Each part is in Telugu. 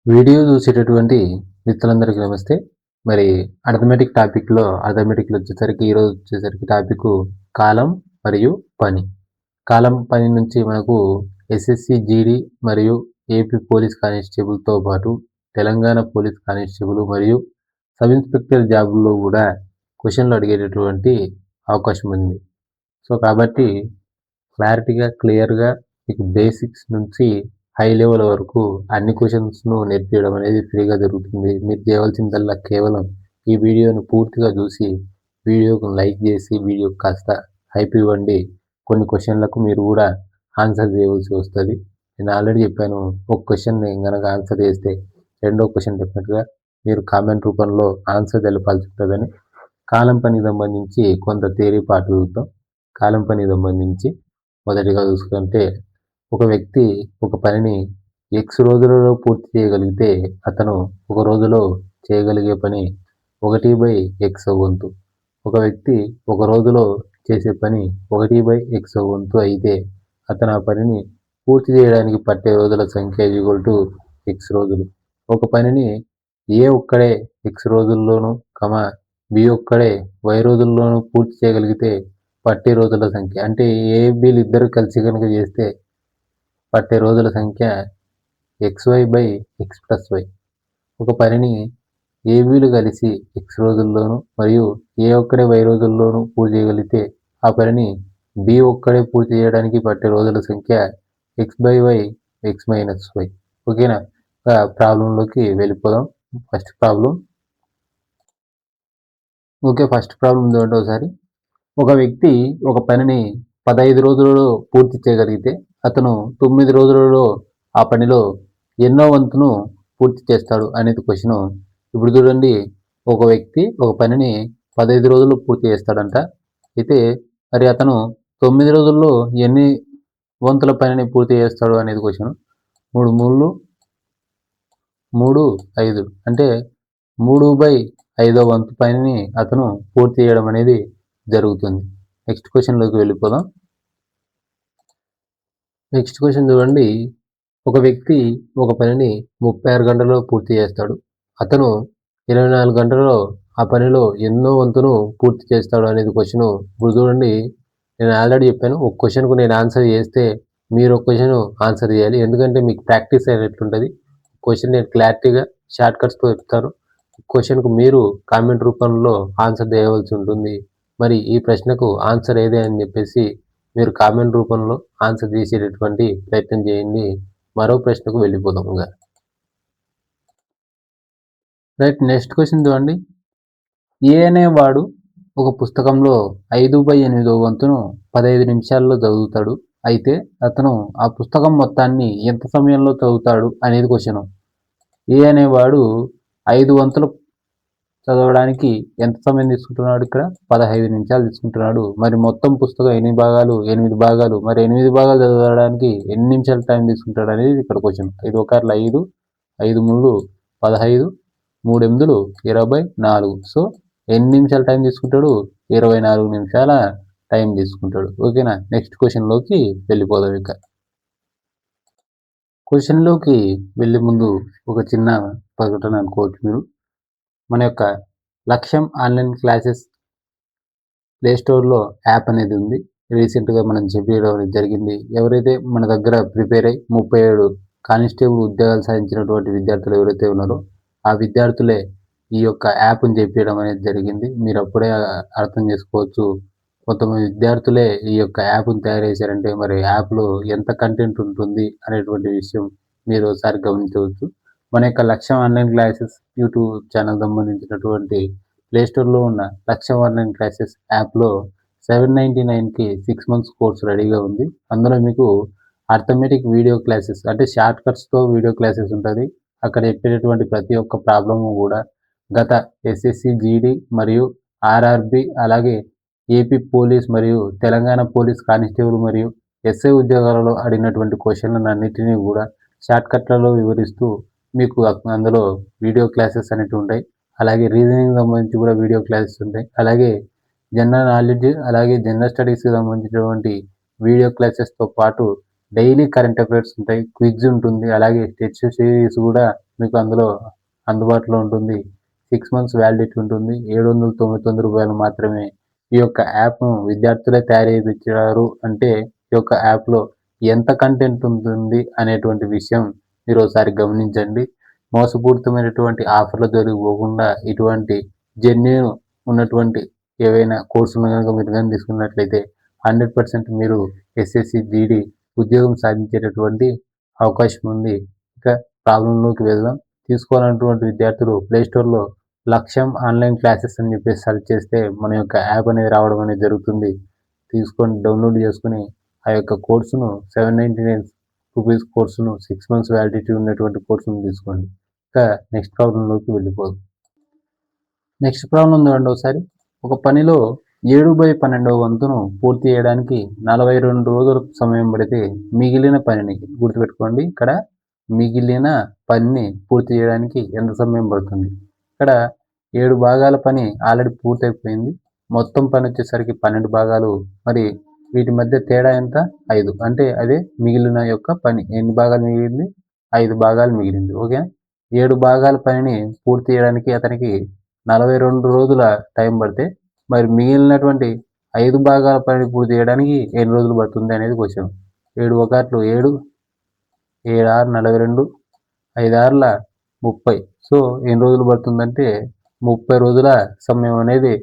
వీడియో చూసేటటువంటి మిత్రులందరికీ నమస్తే. మరి అర్థమెటిక్‌లో వచ్చేసరికి ఈరోజు వచ్చేసరికి టాపిక్కు కాలం మరియు పని. కాలం పని నుంచి మనకు ఎస్ఎస్‌సి జీడీ మరియు ఏపీ పోలీస్ కానిస్టేబుల్‌తో పాటు తెలంగాణ పోలీస్ కానిస్టేబుల్ మరియు సబ్ ఇన్స్‌పెక్టర్ జాబుల్లో గూడా క్వెషన్‌లు అడిగేటటువంటి అవకాశం ఉంది. కాబట్టి క్లారిటీగా, క్లియర్‌గా మీకు బేసిక్స్ నుంచి హై లెవెల్ వరకు అన్ని క్వెషన్స్‌ను నేర్పియడం అనేది ఫ్రీగా జరుగుతుంది. మీరు చేయవలసిందల్లా కేవలం ఈ వీడియోను పూర్తిగా చూసి, వీడియోకు లైక్ చేసి, వీడియోకి కాస్త హైప్ ఇవ్వండి. కొన్ని క్వెషన్‌లకు మీరు కూడా ఆన్సర్ చేయవలసి వస్తది. నేను ఆల్రెడీ చెప్పాను. ఒక క్వెషన్‌ని గనక ఆన్సర్ చేస్తే రెండో క్వెషన్ డెఫినిట్‌గా మీరు కామెంట్ రూపంలో ఆన్సర్ తెలపాల్సి ఉంటదని. కాలం పనికి సంబంధించి కొంత థియరీ పార్ట్ చూద్దాం. కాలం పనికి సంబంధించి మొదటిగా చూసుకుంటే ఒక వ్యక్తి ఒక పనిని ఎక్స్ రోజులలో పూర్తి చేయగలిగితే అతను ఒక రోజులో చేయగలిగే పని 1/x వంతు. ఒక వ్యక్తి ఒక రోజులో చేసే పని 1/x వంతు అయితే అతను ఆ పనిని పూర్తి చేయడానికి పట్టే రోజుల సంఖ్య x రోజులు. ఒక పనిని ఏ ఒక్కడే x రోజుల్లోనూ, బి ఒక్కడే y రోజుల్లోనూ పూర్తి చేయగలిగితే పట్టే రోజుల సంఖ్య, అంటే ఏ, బిలు ఇద్దరు కలిసి కనుక చేస్తే పట్టే రోజుల సంఖ్య xy/x+y. ఒక పనిని ఏ, బిలు కలిసి x రోజుల్లోనూ మరియు ఏ ఒక్కడే y రోజుల్లోనూ పూర్తి చేయగలిగితే ఆ పనిని బి ఒక్కడే పూర్తి చేయడానికి పట్టే రోజుల సంఖ్య x/y x-y. ఓకేనా? ప్రాబ్లంలోకి వెళ్ళిపోదాం. ఫస్ట్ ప్రాబ్లం చూడండి ఒకసారి. ఒక వ్యక్తి ఒక పనిని 15 రోజులలో పూర్తి చేయగలిగితే అతను 9 రోజులలో ఆ పనిలో ఎన్నో వంతును పూర్తి చేస్తాడు అనేది క్వెషను. ఇప్పుడు చూడండి, ఒక వ్యక్తి ఒక పనిని 15 రోజుల్లో పూర్తి చేస్తాడంట. అయితే మరి అతను 9 రోజుల్లో ఎన్ని వంతుల పనిని పూర్తి చేస్తాడు అనేది క్వెషను. 3 3 3 5 అంటే 3/5వ వంతు పనిని అతను పూర్తి చేయడం అనేది జరుగుతుంది. నెక్స్ట్ క్వెషన్‌లోకి వెళ్ళిపోదాం. నెక్స్ట్ క్వెషన్ చూడండి. ఒక వ్యక్తి ఒక పనిని 36 గంటల్లో పూర్తి చేస్తాడు. అతను 24 గంటలలో ఆ పనిలో ఎన్నో వంతును పూర్తి చేస్తాడు అనేది క్వెషను. ఇప్పుడు చూడండి, నేను ఆల్రెడీ చెప్పాను. ఒక క్వెషన్‌కు నేను ఆన్సర్ చేస్తే మీరు ఒక క్వెషన్ ఆన్సర్ చేయాలి. ఎందుకంటే మీకు ప్రాక్టీస్ అయినట్లుంటది. క్వెషన్ నేను క్లారిటీగా షార్ట్ కట్స్‌తో చెప్తాను. క్వెషన్‌కు మీరు కామెంట్ రూపంలో ఆన్సర్ చేయవలసి ఉంటుంది. మరి ఈ ప్రశ్నకు ఆన్సర్ ఏది అని చెప్పేసి మీరు కామెంట్ రూపంలో ఆన్సర్ చేసేటటువంటి ప్రయత్నం చేయండి. మరో ప్రశ్నకు వెళ్ళిపోదాం ఇంగ. రైట్, నెక్స్ట్ క్వెషన్ చూడండి. ఏ అనేవాడు ఒక పుస్తకంలో 5/8వ వంతును 15 నిమిషాల్లో చదువుతాడు. అయితే అతను ఆ పుస్తకం మొత్తాన్ని ఎంత సమయంలో చదువుతాడు అనేది క్వెషను. ఏ అనేవాడు 5 వంతులు చదవడానికి ఎంత సమయం తీసుకుంటున్నాడు ఇక్కడ? 15 నిమిషాలు తీసుకుంటున్నాడు. మరి మొత్తం పుస్తకం ఎన్ని భాగాలు? 8 భాగాలు. మరి 8 భాగాలు చదవడానికి ఎన్ని నిమిషాలు టైం తీసుకుంటాడు అనేది ఇక్కడ క్వెషన్. 5 ఒకర్లు 5, 5 3 15, 3 8 24. సో ఎన్ని నిమిషాలు టైం తీసుకుంటాడు? 24 నిమిషాల టైం తీసుకుంటాడు. ఓకేనా? నెక్స్ట్ క్వెషన్‌లోకి వెళ్ళిపోదాం ఇక. క్వెషన్‌లోకి వెళ్ళే ముందు ఒక చిన్న ప్రకటన అనుకోవచ్చు మీరు. మన యొక్క లక్ష్యం ఆన్లైన్ క్లాసెస్ ప్లే స్టోర్‌లో యాప్ అనేది ఉంది. రీసెంట్‌గా మనం చెప్పియడం అనేది జరిగింది. ఎవరైతే మన దగ్గర ప్రిపేర్ అయ్యి 37 కానిస్టేబుల్ ఉద్యోగాలు సాధించినటువంటి విద్యార్థులు ఎవరైతే ఉన్నారో ఆ విద్యార్థులే ఈ యొక్క యాప్‌ని చెప్పియడం అనేది జరిగింది. మీరు అప్పుడే అర్థం చేసుకోవచ్చు. కొంతమంది విద్యార్థులే ఈ యొక్క యాప్‌ని తయారు చేశారంటే మరి యాప్‌లో ఎంత కంటెంట్ ఉంటుంది అనేటువంటి విషయం మీరు ఒకసారి గమనించవచ్చు. మన యొక్క లక్ష్యం ఆన్లైన్ క్లాసెస్ యూట్యూబ్ ఛానల్ సంబంధించినటువంటి ప్లే స్టోర్‌లో ఉన్న లక్ష్యం ఆన్లైన్ క్లాసెస్ యాప్‌లో 799కి 6 మంత్స్ కోర్స్ రెడీగా ఉంది. అందులో మీకు అర్థమెటిక్ వీడియో క్లాసెస్ అంటే షార్ట్ కట్స్‌తో వీడియో క్లాసెస్ ఉంటది. అక్కడ చెప్పేటటువంటి ప్రతి ఒక్క ప్రాబ్లము కూడా గత ఎస్ఎస్‌సి జీడీ మరియు ఆర్ఆర్‌బీ అలాగే ఏపీ పోలీస్ మరియు తెలంగాణ పోలీస్ కానిస్టేబుల్ మరియు ఎస్ఐ ఉద్యోగాలలో అడిగినటువంటి క్వెషన్‌లన్నిటిని కూడా షార్ట్ కట్‌లలో వివరిస్తూ మీకు అందులో వీడియో క్లాసెస్ అనేటివి ఉంటాయి. అలాగే రీజనింగ్ సంబంధించి కూడా వీడియో క్లాసెస్ ఉంటాయి. అలాగే జనరల్ నాలెడ్జ్ అలాగే జనరల్ స్టడీస్‌కి సంబంధించినటువంటి వీడియో క్లాసెస్‌తో పాటు డైలీ కరెంట్ అఫైర్స్ ఉంటాయి. క్విజ్ ఉంటుంది. అలాగే టెస్ట్ సిరీస్ కూడా మీకు అందులో అందుబాటులో ఉంటుంది. 6 మంత్స్ వ్యాలిడిటీ ఉంటుంది. రూ. 799 మాత్రమే. ఈ యొక్క యాప్‌ను విద్యార్థులే తయారు చేపించారు అంటే ఈ యొక్క యాప్‌లో ఎంత కంటెంట్ ఉంటుంది అనేటువంటి విషయం మీరు ఒకసారి గమనించండి. మోసపూరితమైనటువంటి ఆఫర్‌ల జోలికి పోకుండా ఇటువంటి జెన్యూన్ ఉన్నటువంటి ఏవైనా కోర్సులను గనుక మీరు గాని తీసుకున్నట్లయితే 100% మీరు ఎస్ఎస్‌సి, జీడీ ఉద్యోగం సాధించేటటువంటి అవకాశం ఉంది. ఇక ప్రాబ్లమ్‌లోకి వెళ్దాం. తీసుకోవాలన్నటువంటి విద్యార్థులు ప్లే స్టోర్‌లో లక్ష్యం ఆన్‌లైన్ క్లాసెస్ అని చెప్పేసి సెర్చ్ చేస్తే మన యొక్క యాప్ అనేది రావడం అనేది జరుగుతుంది. తీసుకొని డౌన్‌లోడ్ చేసుకొని ఆ యొక్క కోర్సును రూ. 799 కోర్సును 6 మంత్స్ వ్యాలిడిటీ ఉన్నటువంటి కోర్సును తీసుకోండి. ఇక నెక్స్ట్ ప్రాబ్లమ్‌లోకి వెళ్ళిపోదాం. నెక్స్ట్ ప్రాబ్లమ్ చూడండి ఒకసారి. ఒక పనిలో 7/12వ వంతును పూర్తి చేయడానికి 42 రోజులు సమయం పడితే మిగిలిన పనిని గుర్తుపెట్టుకోండి. ఇక్కడ మిగిలిన పనిని పూర్తి చేయడానికి ఎంత సమయం పడుతుంది? ఇక్కడ 7 భాగాల పని ఆల్రెడీ పూర్తయిపోయింది. మొత్తం పని వచ్చేసరికి 12 భాగాలు. మరి వీటి మధ్య తేడా ఎంత? 5. అంటే అదే మిగిలిన యొక్క పని. ఎన్ని భాగాలు మిగిలింది? 5 భాగాలు మిగిలింది. ఓకే. 7 భాగాల పనిని పూర్తి చేయడానికి అతనికి 42 రోజుల టైం పడితే మరి మిగిలినటువంటి 5 భాగాల పని పూర్తి చేయడానికి ఎన్ని రోజులు పడుతుంది అనేది క్వశ్చన్. 7 ఒకట్లు 7, 7 6 42, 5 6ల 30. సో ఎన్ని రోజులు పడుతుందంటే 30 రోజుల సమయం అనేది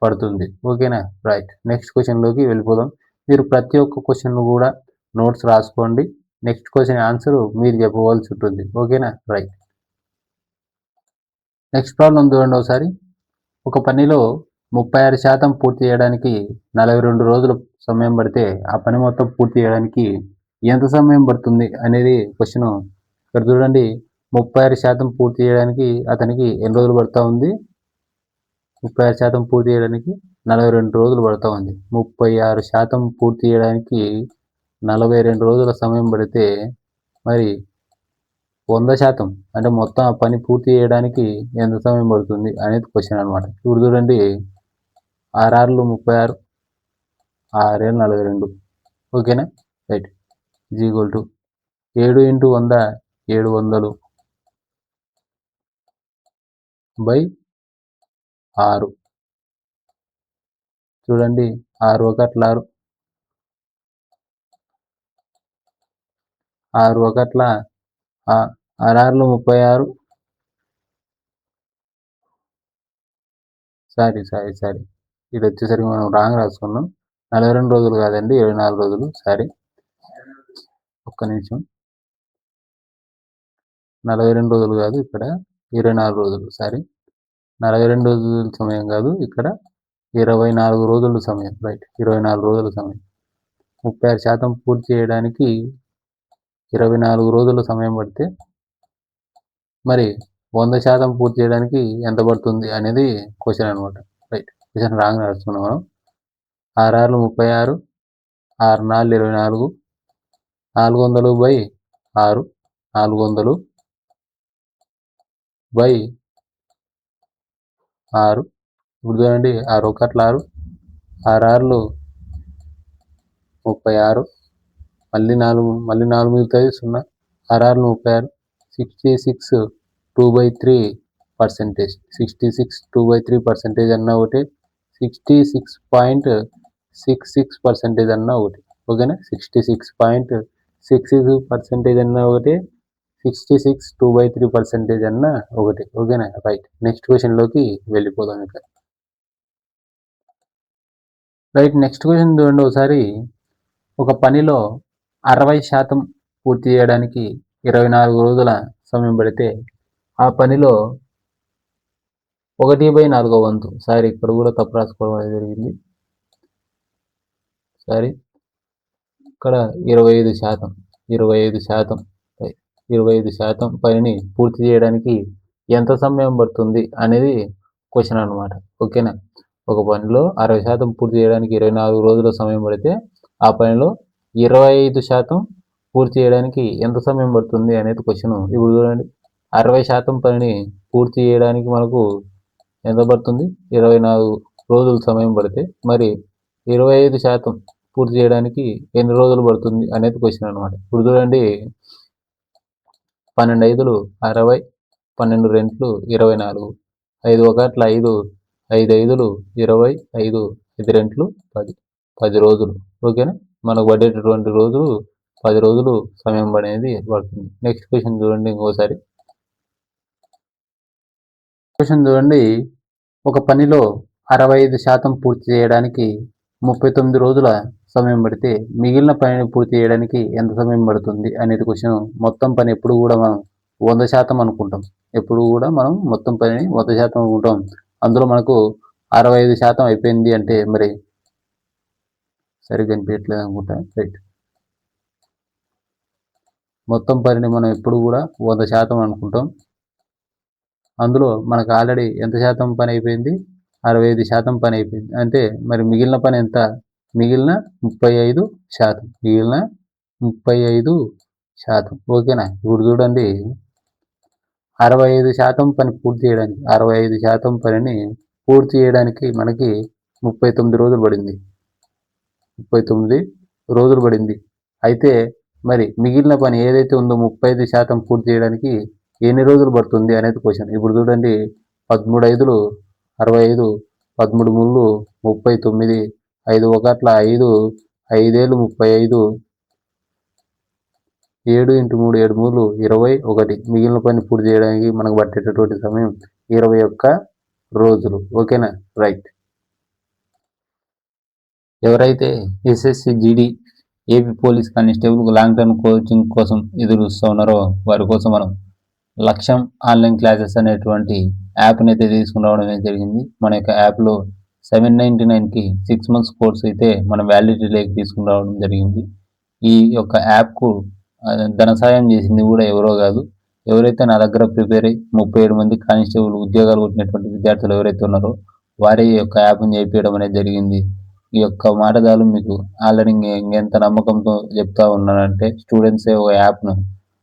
పడుతుంది. ఓకేనా? రైట్. నెక్స్ట్ క్వశ్చన్‌లోకి వెళ్ళిపోదాం. మీరు ప్రతి ఒక్క క్వశ్చన్‌ను కూడా నోట్స్ రాసుకోండి. నెక్స్ట్ క్వశ్చన్ ఆన్సర్ మీరు చెప్పవలసి ఉంటుంది. ఓకేనా? రైట్. నెక్స్ట్ ప్రాబ్లమ్ చూడండి ఒకసారి. ఒక పనిలో 36% పూర్తి చేయడానికి 42 రోజులు సమయం పడితే ఆ పని మొత్తం పూర్తి చేయడానికి ఎంత సమయం పడుతుంది అనేది క్వశ్చన్. ఇక్కడ చూడండి 36% పూర్తి చేయడానికి అతనికి ఎన్ని రోజులు పడతా ఉంది? 36% పూర్తి చేయడానికి 42 రోజులు పడతా ఉంది. 36% పూర్తి చేయడానికి 42 రోజుల సమయం పడితే మరి 100% అంటే మొత్తం ఆ పని పూర్తి చేయడానికి ఎంత సమయం పడుతుంది అనేది క్వశ్చన్ అనమాట. ఇప్పుడు చూడండి 6 6లు 36, 6 7లు 42. ఓకేనా? Right. Is equal to 7 × 100 700 by 6. చూడండి 6 ఒకట్ల 6, 6 ఒకట్ల 6 6లు 36. సారీ. ఇది వచ్చేసరికి మనం రాంగ్ రాసుకున్నాం. 42 రోజులు కాదండి, 24 రోజులు. సారీ, ఒక్క నిమిషం. 42 రోజులు కాదు, ఇక్కడ 24 రోజులు. సారీ, 42 రోజుల సమయం కాదు, ఇక్కడ 24 రోజుల సమయం. రైట్, 24 రోజుల సమయం. 36% పూర్తి చేయడానికి 24 రోజుల సమయం పడితే మరి 100% పూర్తి చేయడానికి ఎంత పడుతుంది అనేది క్వశ్చన్ అనమాట. రైట్, క్వశ్చన్ రాంగ్ రాసుకున్నాం మనం. 6 6లు 36, 6 4లు 24, 400 బై 6, 400 బై 6. ఇప్పుడు చూడండి 6 ఒకట్ల 6, 6 6లు 36, మళ్ళీ 4 మిగులుతుంది 0. 6 6లు 36, 66 2/3%. 66 2/3% అన్నా ఒకటి, 66.66% అన్నా ఒకటి. ఓకేనా? 66.66% అన్నా ఒకటి, 66 2/3% అన్నా ఒకటి. ఓకేనా? రైట్. నెక్స్ట్ క్వశ్చన్‌లోకి వెళ్ళిపోదాం ఇక. రైట్, నెక్స్ట్ క్వశ్చన్ చూడండి ఒకసారి. ఒక పనిలో 60% పూర్తి చేయడానికి 24 రోజుల సమయం పడితే ఆ పనిలో 1/4వ వంతు. సారీ, ఇక్కడ కూడా తప్పు రాసుకోవడం అనేది జరిగింది. సారీ, ఇక్కడ 25%. 25% పనిని పూర్తి చేయడానికి ఎంత సమయం పడుతుంది అనేది క్వశ్చన్ అనమాట. ఓకేనా? ఒక పనిలో 60% పూర్తి చేయడానికి 24 రోజుల సమయం పడితే ఆ పనిలో 25% పూర్తి చేయడానికి ఎంత సమయం పడుతుంది అనేది క్వశ్చన్. ఇప్పుడు చూడండి 60% పనిని పూర్తి చేయడానికి మనకు ఎంత పడుతుంది? 24 రోజుల సమయం పడితే మరి 25% పూర్తి చేయడానికి ఎన్ని రోజులు పడుతుంది అనేది క్వశ్చన్ అనమాట. ఇప్పుడు చూడండి 12 5లు 60, 12 రెంట్లు 24, 5 ఒకట్ల 5, 5 ఐదులు 20, 5 రెంట్లు 10, 10 రోజులు. ఓకేనా. మనకు పడేటటువంటి రోజులు 10 రోజులు సమయం అనేది పడుతుంది. నెక్స్ట్ క్వశ్చన్ చూడండి ఇంకోసారి. క్వశ్చన్ చూడండి. ఒక పనిలో 65% పూర్తి చేయడానికి 39 రోజుల సమయం పడితే మిగిలిన పనిని పూర్తి చేయడానికి ఎంత సమయం పడుతుంది అనేది క్వశ్చన్. మొత్తం పని ఎప్పుడు కూడా మనం 100% అనుకుంటాం. ఎప్పుడు కూడా మనం మొత్తం పనిని 100% అనుకుంటాం. అందులో మనకు 65% అయిపోయింది అంటే మరి సరిగ్గా కనిపించట్లేదు అనుకుంటా. రైట్. మొత్తం పనిని మనం ఎప్పుడు కూడా 100% అనుకుంటాం. అందులో మనకు ఆల్రెడీ ఎంత శాతం పని అయిపోయింది? 65% పని అయిపోయింది. అంటే మరి మిగిలిన పని ఎంత? మిగిలిన 35%. మిగిలిన 35%. ఓకేనా. ఇప్పుడు చూడండి, 65% పని పూర్తి చేయడానికి 65% పనిని పూర్తి చేయడానికి మనకి 39 రోజులు పడింది. 39 రోజులు పడింది. అయితే మరి మిగిలిన పని ఏదైతే ఉందో 35% పూర్తి చేయడానికి ఎన్ని రోజులు పడుతుంది అనేది క్వశ్చన్. ఇప్పుడు చూడండి, 13 ఐదులు 65, 13 ముళ్ళు 39, 5 ఒకట్ల 5, 5 ఏళ్ళు 35, 7 × 3 7 మూడు 21. మిగిలిన పని పూర్తి చేయడానికి మనకు పట్టేటటువంటి సమయం 21 రోజులు. ఓకేనా. రైట్. ఎవరైతే SSC GD AP police constable long term coaching కోసం ఎదురు చూస్తూ ఉన్నారో వారి కోసం మనం లక్ష్యం ఆన్లైన్ క్లాసెస్ అనేటువంటి యాప్ని అయితే తీసుకురావడం అనేది జరిగింది. మన యొక్క యాప్లో 799కి 6 months కోర్స్ అయితే మన వ్యాలిడిటీలోకి తీసుకుని రావడం జరిగింది. ఈ యొక్క యాప్కు ధన సాయం చేసింది కూడా ఎవరో కాదు, ఎవరైతే నా దగ్గర ప్రిపేర్ అయ్యి 37 మంది కానిస్టేబుల్ ఉద్యోగాలు కొట్టినటువంటి విద్యార్థులు ఎవరైతే ఉన్నారో వారి యొక్క యాప్ని చేయించడం అనేది జరిగింది. ఈ యొక్క మాటదాలు మీకు ఆల్రెడీ ఇంకెంత నమ్మకంతో చెప్తా ఉన్నానంటే, స్టూడెంట్సే ఒక యాప్ను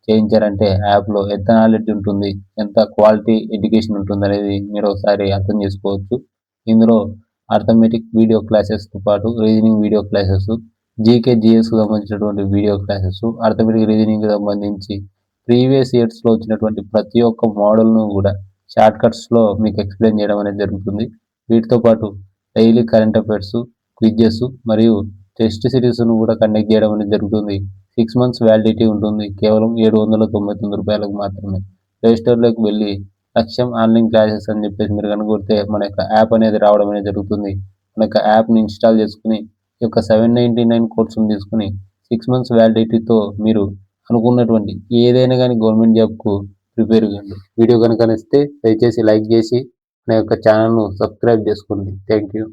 చేయించారంటే యాప్లో ఎంత నాలెడ్జ్ ఉంటుంది, ఎంత క్వాలిటీ ఎడ్యుకేషన్ ఉంటుంది అనేది మీరు ఒకసారి అర్థం చేసుకోవచ్చు. ఇందులో అర్థమెటిక్ వీడియో క్లాసెస్తో పాటు రీజనింగ్ వీడియో క్లాసెస్, జీకే జిఎస్కు సంబంధించినటువంటి వీడియో క్లాసెస్, అర్థమెటిక్ రీజనింగ్కి సంబంధించి ప్రీవియస్ ఇయర్స్లో వచ్చినటువంటి ప్రతి ఒక్క మోడల్ను కూడా షార్ట్ కట్స్లో మీకు ఎక్స్ప్లెయిన్ చేయడం అనేది జరుగుతుంది. వీటితో పాటు డైలీ కరెంట్ అఫైర్స్, క్విజెస్ మరియు టెస్ట్ సిరీస్ను కూడా కండక్ట్ చేయడం అనేది జరుగుతుంది. 6 months వ్యాలిడిటీ ఉంటుంది. కేవలం 799 రూపాయలకు మాత్రమే. ప్లే స్టోర్లోకి వెళ్ళి లక్ష్యం ఆన్లైన్ క్లాసెస్ అని చెప్పేసి మీరు కనుగొడితే మన యొక్క యాప్ అనేది రావడం అనేది జరుగుతుంది. మన యొక్క యాప్ని ఇన్స్టాల్ చేసుకుని ఈ యొక్క 799 కోర్సును తీసుకుని 6 months వ్యాలిడిటీతో మీరు అనుకున్నటువంటి ఏదైనా కానీ గవర్నమెంట్ జాబ్కు ప్రిపేర్ కండి. వీడియో కనుక నచ్చితే దయచేసి లైక్ చేసి నా యొక్క ఛానల్ను సబ్స్క్రైబ్ చేసుకోండి. Thank you.